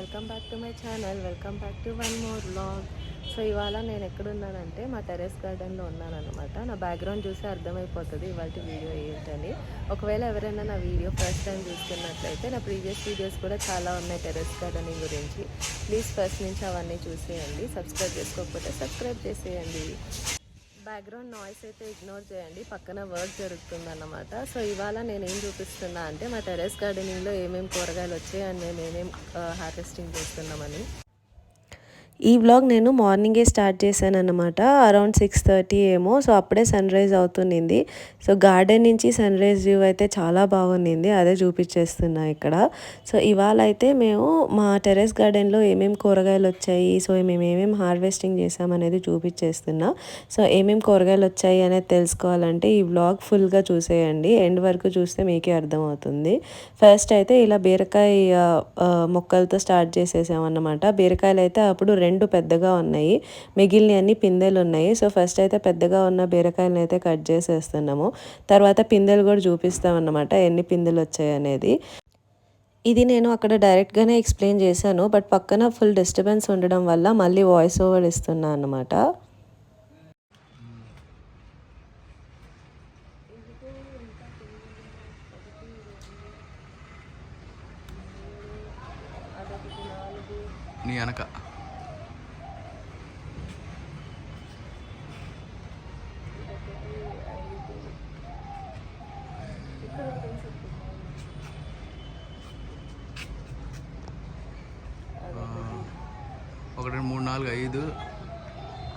Welcome back to my channel. Welcome back to one more vlog. So ఇవాళ నేను ఎక్కడున్నానంటే మా terrace గార్డెన్లో ఉన్నానన్నమాట. నా బ్యాక్గ్రౌండ్ చూసి అర్థమైపోతుంది ఇవాళ వీడియో ఏంటని. ఒకవేళ ఎవరైనా నా వీడియో ఫస్ట్ టైం చూస్తున్నట్లయితే నా ప్రీవియస్ వీడియోస్ కూడా చాలా ఉన్నాయి టెర్రస్ గార్డెనింగ్ గురించి. ప్లీజ్ ఫస్ట్ నుంచి అవన్నీ చూసేయండి. సబ్స్క్రైబ్ చేసుకోకపోతే సబ్స్క్రైబ్ చేసేయండి. బ్యాక్గ్రౌండ్ నాయిస్ అయితే ఇగ్నోర్ చేయండి, పక్కన వర్క్ జరుగుతుందన్నమాట. సో ఇవాళ నేను ఏం చూపిస్తున్నా అంటే మా టెర్రస్ గార్డెనింగ్లో ఏమేమి కూరగాయలు వచ్చాయి అండ్ మేము ఏమేమి హార్వెస్టింగ్ చేస్తున్నామని. ఈ వ్లాగ్ నేను మార్నింగే స్టార్ట్ చేశాను అనమాట. అరౌండ్ 6:30 ఏమో. సో అప్పుడే సన్ రైజ్ అవుతుంది. సో గార్డెన్ నుంచి సన్ రైజ్ వ్యూ అయితే చాలా బాగుంది. అదే చూపించేస్తున్నా ఇక్కడ. సో ఇవాళ అయితే మేము మా టెర్రస్ గార్డెన్లో ఏమేమి కూరగాయలు వచ్చాయి, సో మేము ఏమేమి హార్వెస్టింగ్ చేసామనేది చూపించేస్తున్నా. సో ఏమేమి కూరగాయలు వచ్చాయి అనేది తెలుసుకోవాలంటే ఈ వ్లాగ్ ఫుల్గా చూసేయండి. ఎండ్ వరకు చూస్తే మీకే అర్థమవుతుంది. ఫస్ట్ అయితే ఇలా బీరకాయ మొక్కలతో స్టార్ట్ చేసేసామన్నమాట. బీరకాయలు అయితే అప్పుడు 2 పెద్దగా ఉన్నాయి, మిగిలిన అన్ని పిందెలు ఉన్నాయి. సో ఫస్ట్ అయితే పెద్దగా ఉన్న బీరకాయలను అయితే కట్ చేసేస్తున్నాము. తర్వాత పిందెలు కూడా చూపిస్తామన్నమాట, ఎన్ని పిందెలు వచ్చాయి అనేది. ఇది నేను అక్కడ డైరెక్ట్గానే ఎక్స్ప్లెయిన్ చేశాను, బట్ పక్కన ఫుల్ డిస్టర్బెన్స్ ఉండడం వల్ల మళ్ళీ వాయిస్ ఓవర్ ఇస్తున్నా అన్నమాట. నీ వెనక ఒకటి 2 3 4 5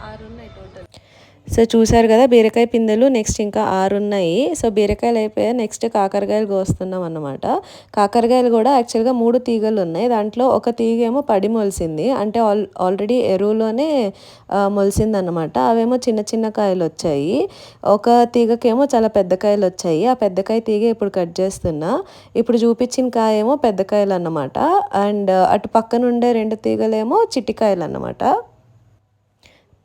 6 ఉన్నాయి టోటల్. సో చూసారు కదా బీరకాయ పిందెలు, నెక్స్ట్ ఇంకా 6 ఉన్నాయి. సో బీరకాయలు అయిపోయాయి, నెక్స్ట్ కాకరకాయలు కోస్తున్నాం అన్నమాట. కాకరకాయలు కూడా యాక్చువల్గా 3 తీగలు ఉన్నాయి. దాంట్లో ఒక తీగ ఏమో పడి మొలిసింది, అంటే ఆల్రెడీ ఎరువులోనే మొలిసింది అన్నమాట. అవేమో చిన్న చిన్న కాయలు వచ్చాయి. ఒక తీగకేమో చాలా పెద్ద కాయలు వచ్చాయి. ఆ పెద్ద కాయ తీగ ఇప్పుడు కట్ చేస్తున్నా. ఇప్పుడు చూపించిన కాయ ఏమో పెద్ద కాయలు అన్నమాట, అండ్ అటు పక్కన ఉండే 2 తీగలేమో చిట్టికాయలు అన్నమాట.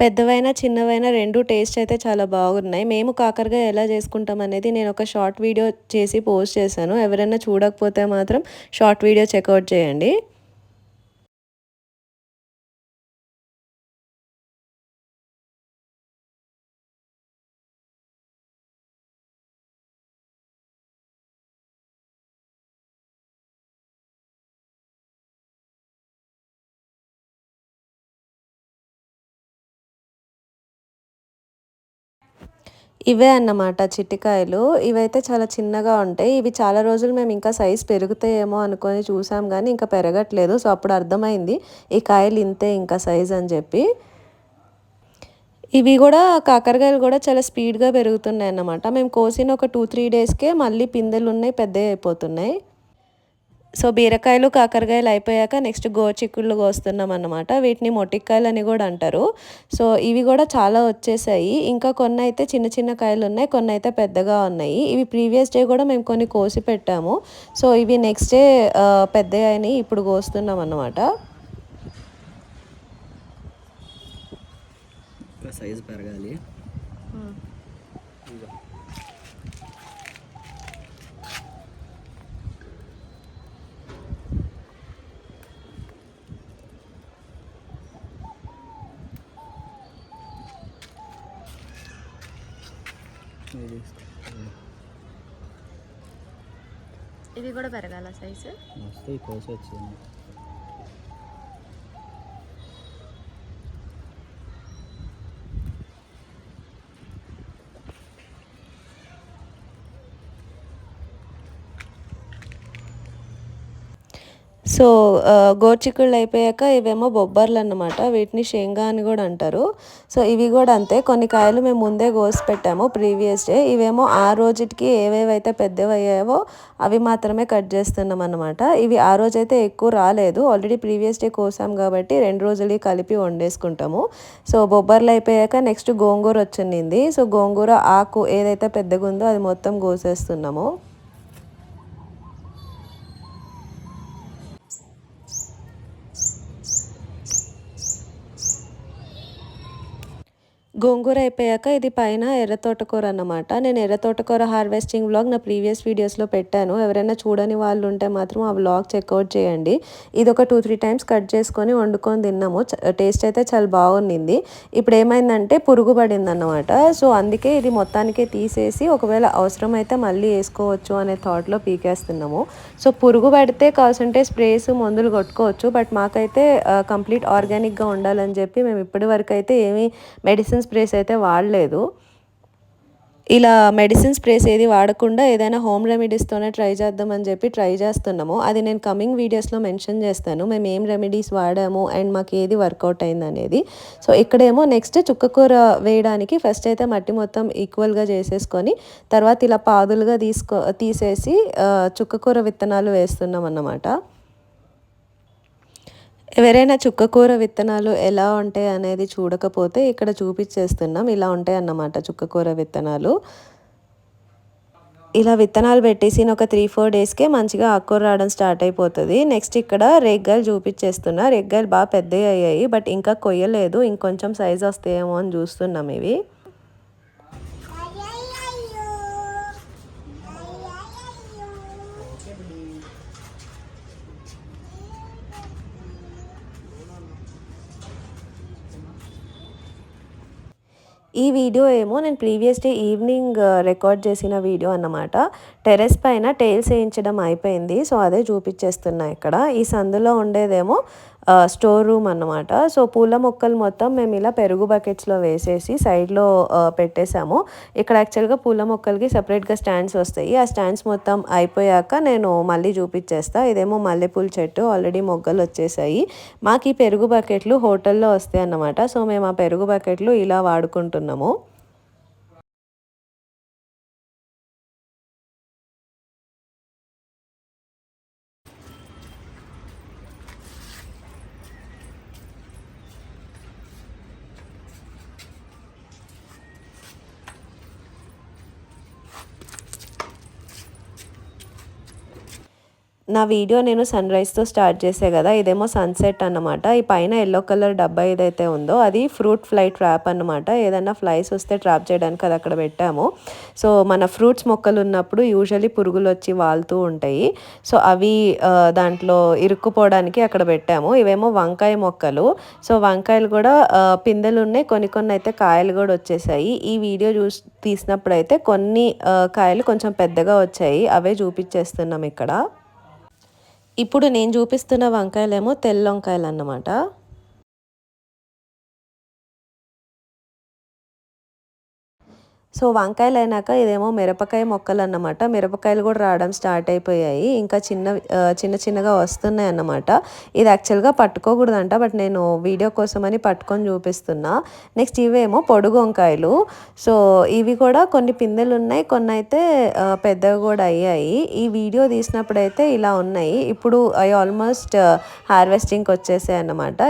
పెద్దవైనా చిన్నవైనా 2 టేస్ట్ అయితే చాలా బాగున్నాయి. మేము కాకరకాయ ఎలా చేసుకుంటాం అనేది నేను ఒక షార్ట్ వీడియో చేసి పోస్ట్ చేశాను. ఎవరైనా చూడకపోతే మాత్రం షార్ట్ వీడియో చెక్అవుట్ చేయండి. ఇవే అన్నమాట చిట్టికాయలు. ఇవైతే చాలా చిన్నగా ఉంటాయి. ఇవి చాలా రోజులు మేము ఇంకా సైజ్ పెరుగుతాయేమో అనుకొని చూసాం, కానీ ఇంకా పెరగట్లేదు. సో అప్పుడు అర్థమైంది ఈ కాయలు ఇంతే ఇంకా సైజ్ అని చెప్పి. ఇవి కూడా కాకరకాయలు కూడా చాలా స్పీడ్గా పెరుగుతున్నాయి అన్నమాట. మేము కోసిన ఒక 2-3 డేస్కే మళ్ళీ పిందెలు ఉన్నాయి, పెద్దవి అయిపోతున్నాయి. సో బీరకాయలు కాకరకాయలు అయిపోయాక నెక్స్ట్ గోచిక్కుళ్ళు కోస్తున్నాం అన్నమాట. వీటిని మొటిక్కాయలు అని కూడా అంటారు. సో ఇవి కూడా చాలా వచ్చేసాయి. ఇంకా కొన్ని అయితే చిన్న చిన్న కాయలు ఉన్నాయి, కొన్ని అయితే పెద్దగా ఉన్నాయి. ఇవి ప్రీవియస్ డే కూడా మేము కొన్ని కోసి పెట్టాము. సో ఇవి నెక్స్ట్ డే పెద్దగా అయినాయి, ఇప్పుడు కోస్తున్నాం అన్నమాట. సైజ్ పెరగాలి. ఇది కూడా పెరగాల సైజు వస్తాయి, కోసి వచ్చింది. సో గోర్చిక్కుళ్ళు అయిపోయాక ఇవేమో బొబ్బర్లు అన్నమాట. వీటిని శేంగా అని కూడా అంటారు. సో ఇవి కూడా అంతే, కొన్ని కాయలు మేము ముందే కోసి పెట్టాము ప్రీవియస్ డే. ఇవేమో ఆ రోజుకి ఏవేవైతే పెద్దవి అయ్యావో అవి మాత్రమే కట్ చేస్తున్నాం అన్నమాట. ఇవి ఆ రోజైతే ఎక్కువ రాలేదు, ఆల్రెడీ ప్రీవియస్ డే కోసాం కాబట్టి 2 రోజులు కలిపి వండేసుకుంటాము. సో బొబ్బర్లు అయిపోయాక నెక్స్ట్ గోంగూర వచ్చింది. సో గోంగూర ఆకు ఏదైతే పెద్దగా ఉందో అది మొత్తం కోసేస్తున్నాము. గోంగూర అయిపోయాక ఇది పైన ఎర్ర తోటకూర అన్నమాట. నేను ఎర్ర తోటకూర హార్వెస్టింగ్ వ్లాగ్ నా ప్రీవియస్ వీడియోస్లో పెట్టాను. ఎవరైనా చూడని వాళ్ళు ఉంటే మాత్రం ఆ వ్లాగ్ చెక్అవుట్ చేయండి. ఇది ఒక 2-3 టైమ్స్ కట్ చేసుకొని వండుకొని తిన్నాము. టేస్ట్ అయితే చాలా బాగుండింది. ఇప్పుడు ఏమైందంటే పురుగు పడింది అన్నమాట. సో అందుకే ఇది మొత్తానికే తీసేసి ఒకవేళ అవసరమైతే మళ్ళీ వేసుకోవచ్చు అనే థాట్లో పీకేస్తున్నాము. సో పురుగు పడితే కావాల్సింటే స్ప్రేస్ మందులు కొట్టుకోవచ్చు. బట్ మాకైతే కంప్లీట్ ఆర్గానిక్గా ఉండాలని చెప్పి మేము ఇప్పటి వరకు అయితే ఏమీ మెడిసిన్ స్ప్రేస్ అయితే వాడలేదు. ఇలా మెడిసిన్ స్ప్రేస్ ఏది వాడకుండా ఏదైనా హోమ్ రెమెడీస్తోనే ట్రై చేద్దామని చెప్పి ట్రై చేస్తున్నాము. అది నేను కమింగ్ వీడియోస్లో మెన్షన్ చేస్తాను మేము ఏం రెమెడీస్ వాడాము అండ్ మాకు ఏది వర్కౌట్ అయింది అనేది. సో ఇక్కడేమో నెక్స్ట్ చుక్కకూర వేయడానికి ఫస్ట్ అయితే మట్టి మొత్తం ఈక్వల్గా చేసేసుకొని తర్వాత ఇలా పాదులుగా తీసేసి చుక్కకూర విత్తనాలు వేస్తున్నాం అన్నమాట. ఎవరైనా చుక్కకూర విత్తనాలు ఎలా ఉంటాయి అనేది చూడకపోతే ఇక్కడ చూపించేస్తున్నాం. ఇలా ఉంటాయి అన్నమాట చుక్కకూర విత్తనాలు. ఇలా విత్తనాలు పెట్టేసి ఒక 3-4 డేస్కే మంచిగా ఆకుకూర రావడం స్టార్ట్ అయిపోతుంది. నెక్స్ట్ ఇక్కడ రేగ్గాయలు చూపించేస్తున్నా. రేగ్గాయలు బాగా పెద్దవి అయ్యాయి బట్ ఇంకా కొయ్యలేదు. ఇంకొంచెం సైజ్ వస్తాయేమో అని చూస్తున్నాం ఇవి. ఈ వీడియో ఏమో నేను ప్రీవియస్ డే ఈవినింగ్ రికార్డ్ చేసిన వీడియో అన్నమాట. టెర్రస్ పైన టైల్స్ వేయించడం అయిపోయింది. సో అదే చూపించేస్తున్నా ఇక్కడ. ఈ సందులో ఉండేదేమో స్టోర్ రూమ్ అన్నమాట. సో పూల మొక్కలు మొత్తం మేము ఇలా పెరుగు బకెట్స్లో వేసేసి సైడ్లో పెట్టేశాము. ఇక్కడ యాక్చువల్గా పూల మొక్కలకి సపరేట్గా స్టాండ్స్ వస్తాయి. ఆ స్టాండ్స్ మొత్తం అయిపోయాక నేను మళ్ళీ చూపించేస్తా. ఇదేమో మల్లెపూల చెట్టు ఆల్రెడీ మొగ్గలు వచ్చేసాయి. మాకు ఈ పెరుగు బకెట్లు హోటల్లో వస్తాయి అన్నమాట. సో మేము ఆ పెరుగు బకెట్లు ఇలా వాడుకుంటున్నాము. నా వీడియో నేను సన్ రైజ్తో స్టార్ట్ చేసే కదా. ఇదేమో సన్సెట్ అన్నమాట. ఈ పైన ఎల్లో కలర్ డబ్బా ఏదైతే ఉందో అది ఫ్రూట్ ఫ్లై ట్రాప్ అన్నమాట. ఏదైనా ఫ్లైస్ వస్తే ట్రాప్ చేయడానికి అది అక్కడ పెట్టాము. సో మన ఫ్రూట్స్ మొక్కలు ఉన్నప్పుడు యూజువల్లీ పురుగులు వచ్చి వాలుతూ ఉంటాయి. సో అవి దాంట్లో ఇరుక్కుపోవడానికి అక్కడ పెట్టాము. ఇవేమో వంకాయ మొక్కలు. సో వంకాయలు కూడా పిందెలు ఉన్నాయి. కొన్ని అయితే కాయలు కూడా వచ్చేసాయి. ఈ వీడియో తీసినప్పుడు అయితే కొన్ని కాయలు కొంచెం పెద్దగా వచ్చాయి. అవే చూపించేస్తున్నాం ఇక్కడ. ఇప్పుడు నేను చూపిస్తున్న వంకాయలేమో తెల్ల వంకాయలు అన్నమాట. సో వంకాయలు అయినాక ఇదేమో మిరపకాయ మొక్కలు అన్నమాట. మిరపకాయలు కూడా రావడం స్టార్ట్ అయిపోయాయి. ఇంకా చిన్నగా వస్తున్నాయి అన్నమాట. ఇది యాక్చువల్గా పట్టుకోకూడదంట బట్ నేను వీడియో కోసమని పట్టుకొని చూపిస్తున్నా. నెక్స్ట్ ఇవేమో పొడుగు వంకాయలు. సో ఇవి కూడా కొన్ని పిందెలు ఉన్నాయి, కొన్ని అయితే పెద్దగా కూడా అయ్యాయి. ఈ వీడియో తీసినప్పుడు అయితే ఇలా ఉన్నాయి. ఇప్పుడు అవి ఆల్మోస్ట్ హార్వెస్టింగ్కి వచ్చేసాయి అన్నమాట.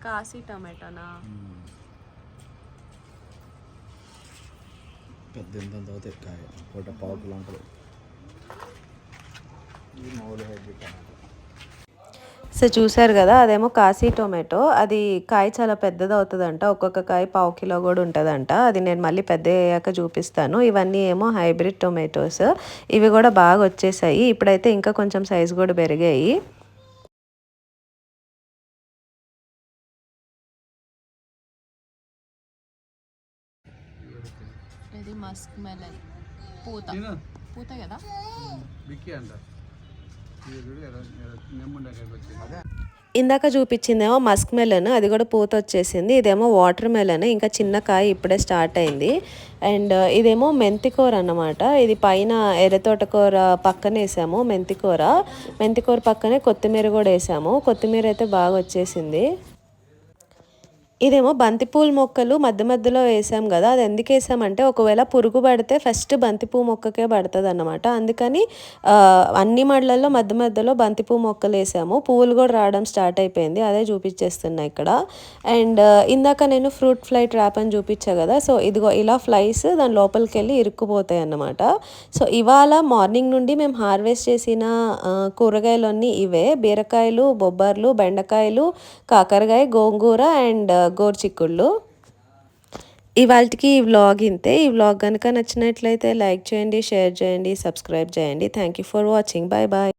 కాశీ టమాటానా? పెద్ద ఎంత అవుతాయి కాయ పూట పావు కిలో ఉంటుంది. సో చూసారు కదా అదేమో కాశీ టొమాటో. అది కాయ చాలా పెద్దది అవుతుందంట. ఒక్కొక్క కాయ పావు కిలో కూడా ఉంటుందంట. అది నేను మళ్ళీ పెద్ద అయ్యాక చూపిస్తాను. ఇవన్నీ ఏమో హైబ్రిడ్ టొమాటోస్. ఇవి కూడా బాగా వచ్చేసాయి. ఇప్పుడైతే ఇంకా కొంచెం సైజు కూడా పెరిగాయి. ఇది మస్క్ మెలన్ పూత కదా. ఇందాక చూపించిందేమో మస్క్ మెలన్, అది కూడా పూత వచ్చేసింది. ఇదేమో వాటర్ మెలన్, ఇంకా చిన్న కాయ ఇప్పుడే స్టార్ట్ అయింది. అండ్ ఇదేమో మెంతికూర అన్నమాట. ఇది పైన ఎర్రతోటకూర పక్కన వేసాము. మెంతికూర పక్కనే కొత్తిమీర కూడా వేసాము. కొత్తిమీర అయితే బాగా వచ్చేసింది. ఇదేమో బంతిపూల మొక్కలు మధ్య మధ్యలో వేసాం కదా, అది ఎందుకు వేసామంటే ఒకవేళ పురుగు పడితే ఫస్ట్ బంతిపూ మొక్కకే పడుతుంది అన్నమాట. అందుకని అన్ని మళ్ళల్లో మధ్య మధ్యలో బంతిపూ మొక్కలు వేసాము. పువ్వులు కూడా రావడం స్టార్ట్ అయిపోయింది, అదే చూపించేస్తున్నా ఇక్కడ. అండ్ ఇందాక నేను ఫ్రూట్ ఫ్లై ట్రాప్ అని చూపించా కదా, సో ఇదిగో ఇలా ఫ్లైస్ దాని లోపలికి వెళ్ళి ఇరుక్కుపోతాయి అన్నమాట. సో ఇవాళ మార్నింగ్ నుండి మేము హార్వెస్ట్ చేసిన కూరగాయలన్నీ ఇవే: బీరకాయలు, బొబ్బర్లు, బెండకాయలు, కాకరకాయ, గోంగూర అండ్ గోరుచిక్కుళ్ళు. ఇవాళకి ఈ వ్లాగ్ ఇంతే. ఈ వ్లాగ్ కనుక నచ్చినట్లయితే లైక్ చేయండి, షేర్ చేయండి, సబ్స్క్రైబ్ చేయండి. Thank you for watching. Bye bye.